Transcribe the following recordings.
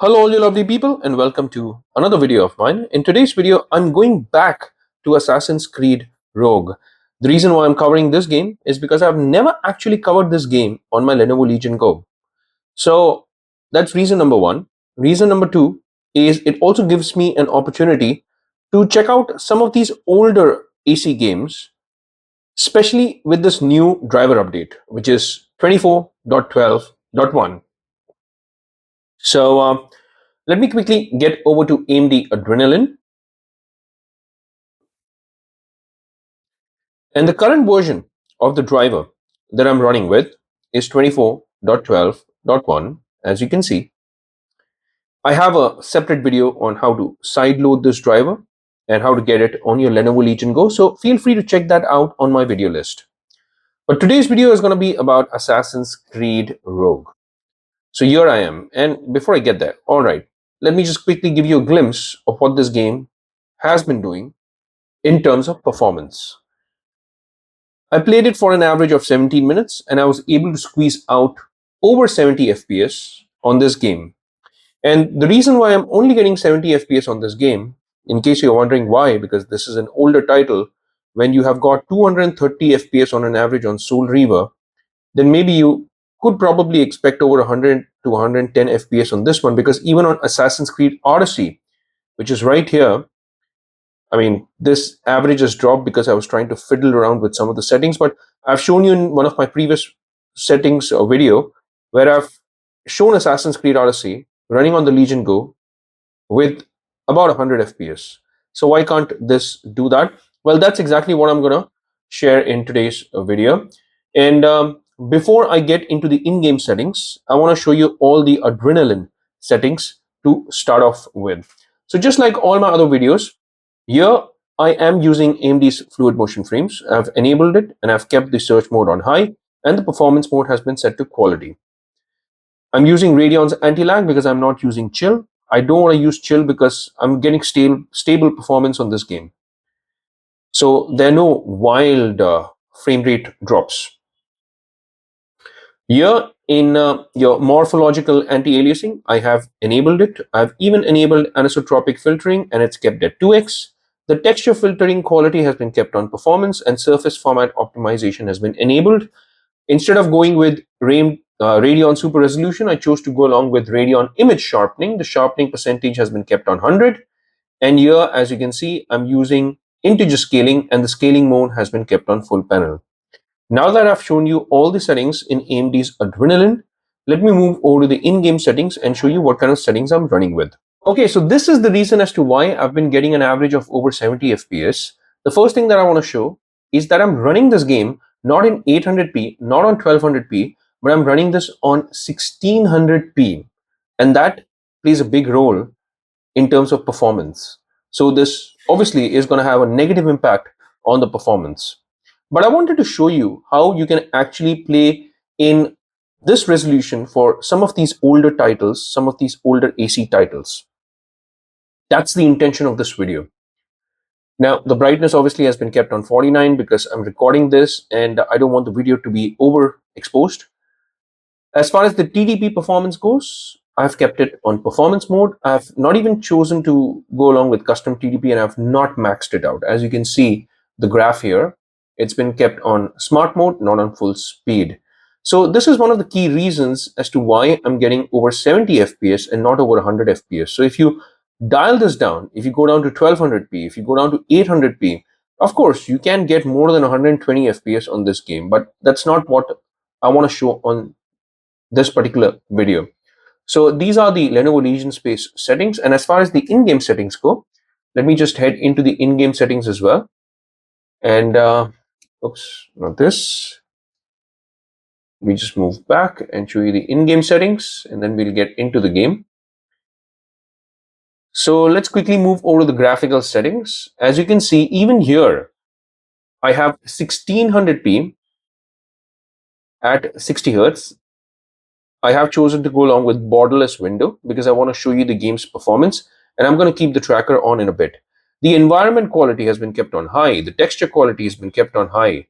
Hello all you lovely people and welcome to another video of mine. In today's video, I'm going back to Assassin's Creed Rogue. The reason why I'm covering this game is because I've never actually covered this game on my Lenovo Legion Go. So that's reason number one. Reason number two is it also gives me an opportunity to check out some of these older AC games, especially with this new driver update, which is 24.12.1. So let me quickly get over to AMD Adrenalin. And the current version of the driver that I'm running with is 24.12.1. As you can see, I have a separate video on how to sideload this driver and how to get it on your Lenovo Legion Go. So feel free to check that out on my video list. But today's video is going to be about Assassin's Creed Rogue. So here I am. And before I get there, all right, let me just quickly give you a glimpse of what this game has been doing in terms of performance. I played it for an average of 17 minutes and I was able to squeeze out over 70 FPS on this game. And the reason why I'm only getting 70 FPS on this game, in case you're wondering why, because this is an older title, when you have got 230 FPS on an average on Soul Reaver, then maybe you could probably expect over 100 to 110 FPS on this one, because even on Assassin's Creed Odyssey, which is right here, I mean, this average has dropped because I was trying to fiddle around with some of the settings, but I've shown you in one of my previous settings video where I've shown Assassin's Creed Odyssey running on the Legion Go with about 100 FPS. So why can't this do that? Well, that's exactly what I'm going to share in today's video. And before I get into the in-game settings, I want to show you all the Adrenalin settings to start off with. So just like all my other videos, here I am using AMD's Fluid Motion Frames. I've enabled it and I've kept the search mode on high and the performance mode has been set to quality. I'm using Radeon's anti-lag because I'm not using chill. I don't want to use chill because I'm getting stable performance on this game. So there are no wild frame rate drops. Here in your morphological anti-aliasing, I have enabled it. I've even enabled anisotropic filtering and it's kept at 2x. The texture filtering quality has been kept on performance and surface format optimization has been enabled. Instead of going with Radeon Super Resolution, I chose to go along with Radeon Image Sharpening. The sharpening percentage has been kept on 100. And here, as you can see, I'm using integer scaling and the scaling mode has been kept on full panel. Now that I've shown you all the settings in AMD's Adrenalin, let me move over to the in-game settings and show you what kind of settings I'm running with. Okay, so this is the reason as to why I've been getting an average of over 70 FPS. The first thing that I want to show is that I'm running this game not in 800p, not on 1200p, but I'm running this on 1600p. And that plays a big role in terms of performance. So this obviously is going to have a negative impact on the performance. But I wanted to show you how you can actually play in this resolution for some of these older titles, some of these older AC titles. That's the intention of this video. Now, the brightness obviously has been kept on 49 because I'm recording this and I don't want the video to be overexposed. As far as the TDP performance goes, I've kept it on performance mode. I've not even chosen to go along with custom TDP and I've not maxed it out. As you can see, the graph here, it's been kept on smart mode, not on full speed. So this is one of the key reasons as to why I'm getting over 70 FPS and not over 100 FPS. So if you dial this down, if you go down to 1200p, if you go down to 800p, of course, you can get more than 120 FPS on this game, but that's not what I want to show on this particular video. So these are the Lenovo Legion Space settings. And as far as the in-game settings go, let me just head into the in-game settings as well. And oops, not this. We just move back and show you the in-game settings, and then we'll get into the game. So let's quickly move over to the graphical settings. As you can see, even here, I have 1600p at 60 Hertz. I have chosen to go along with borderless window because I want to show you the game's performance, and I'm going to keep the tracker on in a bit. The environment quality has been kept on high. The texture quality has been kept on high.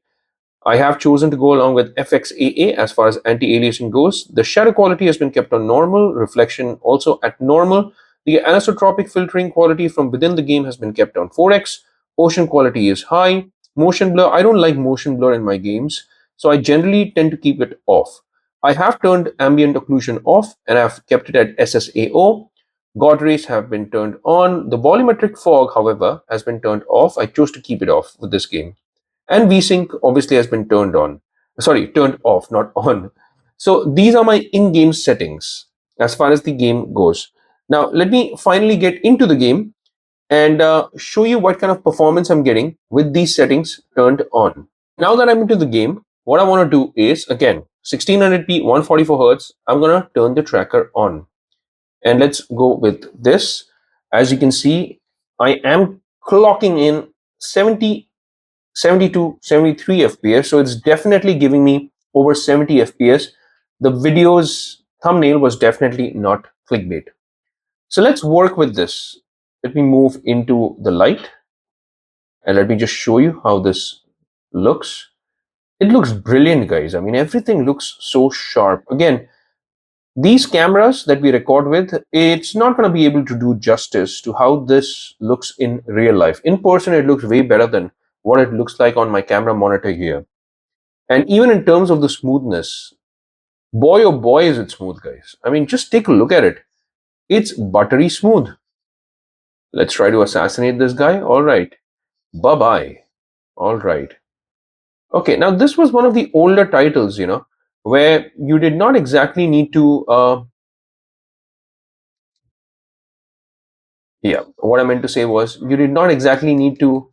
I have chosen to go along with FXAA as far as anti-aliasing goes. The shadow quality has been kept on normal, reflection also at normal. The anisotropic filtering quality from within the game has been kept on 4x. Ocean quality is high. Motion blur, I don't like motion blur in my games, so I generally tend to keep it off. I have turned ambient occlusion off and I've kept it at SSAO. God rays have been turned on. The volumetric fog, however, has been turned off. I chose to keep it off with this game. And VSync obviously has been turned on. Sorry, turned off, not on. So these are my in-game settings as far as the game goes. Now let me finally get into the game and show you what kind of performance I'm getting with these settings turned on. Now that I'm into the game, what I want to do is, again, 1600p, 144 Hz, I'm going to turn the tracker on. And let's go with this. As you can see, I am clocking in 70, 72, 73 FPS. So it's definitely giving me over 70 FPS. The video's thumbnail was definitely not clickbait. So let's work with this. Let me move into the light and let me just show you how this looks. It looks brilliant, guys. I mean, everything looks so sharp. Again, these cameras that we record with, it's not going to be able to do justice to how this looks in real life. In person, it looks way better than what it looks like on my camera monitor here. And even in terms of the smoothness, boy oh boy is it smooth, guys. I mean, just take a look at it. It's buttery smooth. Let's try to assassinate this guy. All right. Bye-bye. All right. Okay, now this was one of the older titles, where you did not exactly need to what I meant to say was you did not exactly need to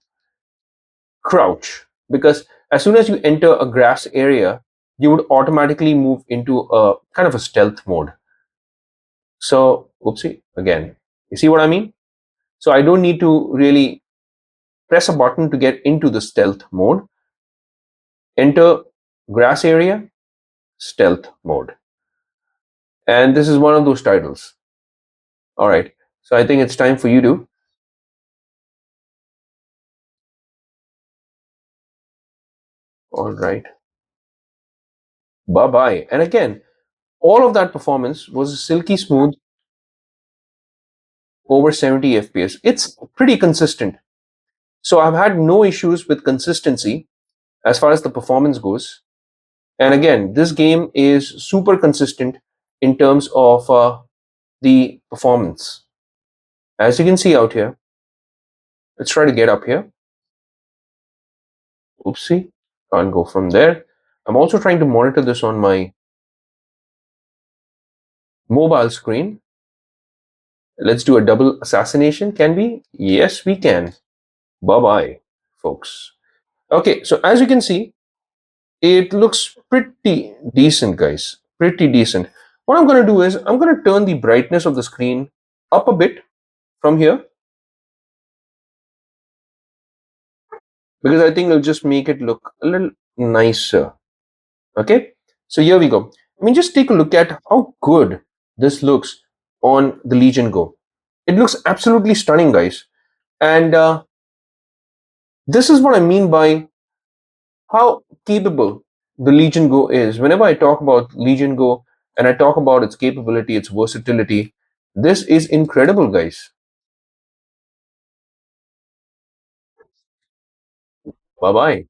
crouch, because as soon as you enter a grass area, you would automatically move into a kind of a stealth mode. So, oopsie, again, you see what I mean? So I don't need to really press a button to get into the stealth mode. Enter grass area, stealth mode. And this is one of those titles. All right. So I think it's time for you to. All right. Bye-bye. And again, all of that performance was silky smooth over 70 FPS. It's pretty consistent. So I've had no issues with consistency as far as the performance goes. And again, this game is super consistent in terms of the performance. As you can see out here, let's try to get up here. Oopsie, can't go from there. I'm also trying to monitor this on my mobile screen. Let's do a double assassination. Can we? Yes, we can. Bye-bye, folks. Okay, so as you can see, it looks pretty decent, guys. Pretty decent. What I'm going to do is I'm going to turn the brightness of the screen up a bit from here, because I think it'll just make it look a little nicer. Okay, so here we go. I mean, just take a look at how good this looks on the Legion Go. It looks absolutely stunning, guys. And this is what I mean by how capable the Legion Go is. Whenever I talk about Legion Go and I talk about its capability, its versatility, this is incredible, guys. Bye-bye.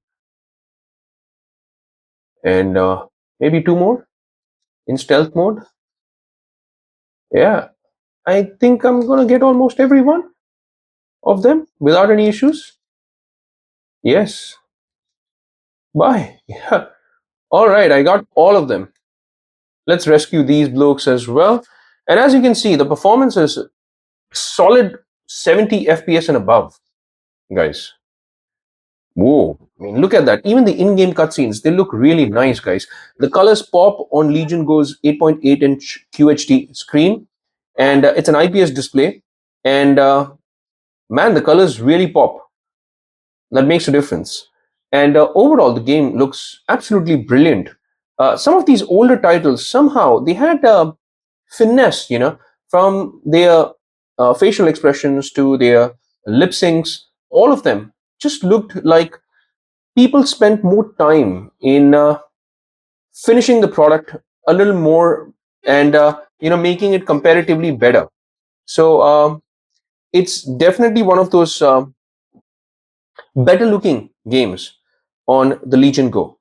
And maybe two more in stealth mode. Yeah, I think I'm going to get almost every one of them without any issues. Yes. Bye. Yeah. All right, I got all of them. Let's rescue these blokes as well. And as you can see, the performance is solid 70 FPS and above, guys. Whoa. I mean, look at that. Even the in-game cutscenes, they look really nice, guys. The colors pop on Legion Go's 8.8-inch QHD screen. And it's an IPS display. And man, the colors really pop. That makes a difference. And overall, the game looks absolutely brilliant. Some of these older titles, somehow, they had finesse, from their facial expressions to their lip syncs. All of them just looked like people spent more time in finishing the product a little more and making it comparatively better. So it's definitely one of those better looking games on the Legion Go,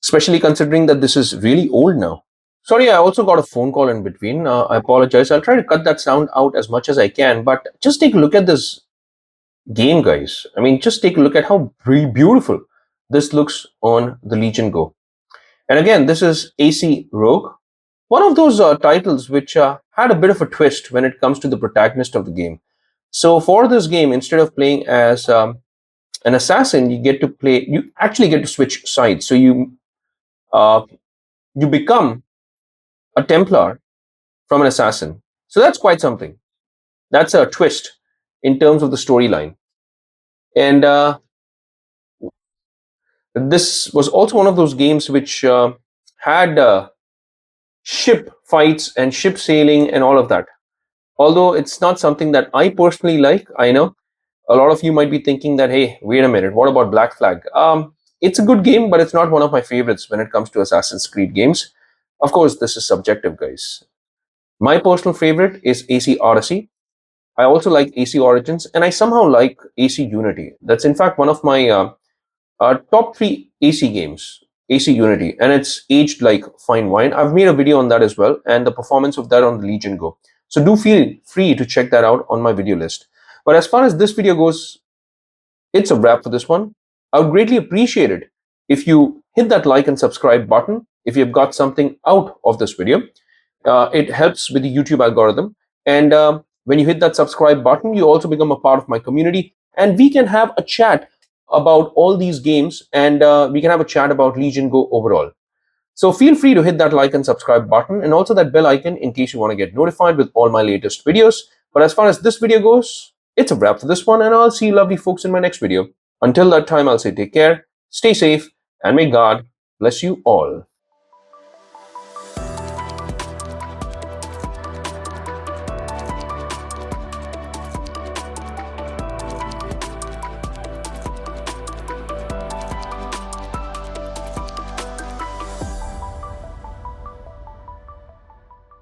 especially considering that this is really old now. Sorry, I also got a phone call in between. I apologize. I'll try to cut that sound out as much as I can, but just take a look at this game, guys. I mean, just take a look at how beautiful this looks on the Legion Go. And again, this is AC Rogue, one of those titles which had a bit of a twist when it comes to the protagonist of the game. So for this game, instead of playing as an assassin, you actually get to switch sides. So uh, you become a Templar from an assassin. So that's quite something. That's a twist in terms of the storyline. And this was also one of those games which had ship fights and ship sailing and all of that. Although it's not something that I personally like, I know a lot of you might be thinking that, hey, wait a minute, what about Black Flag? It's a good game, but it's not one of my favorites when it comes to Assassin's Creed games. Of course, this is subjective, guys. My personal favorite is AC Odyssey. I also like AC Origins, and I somehow like AC Unity. That's in fact one of my top three AC games, AC Unity, and it's aged like fine wine. I've made a video on that as well, and the performance of that on the Legion Go. So do feel free to check that out on my video list. But as far as this video goes, it's a wrap for this one. I would greatly appreciate it if you hit that like and subscribe button if you've got something out of this video. It helps with the YouTube algorithm. And when you hit that subscribe button, you also become a part of my community, and we can have a chat about all these games, and we can have a chat about Legion Go overall. So feel free to hit that like and subscribe button, and also that bell icon in case you want to get notified with all my latest videos. But as far as this video goes, it's a wrap for this one, and I'll see you lovely folks in my next video. Until that time, I'll say take care, stay safe, and may God bless you all.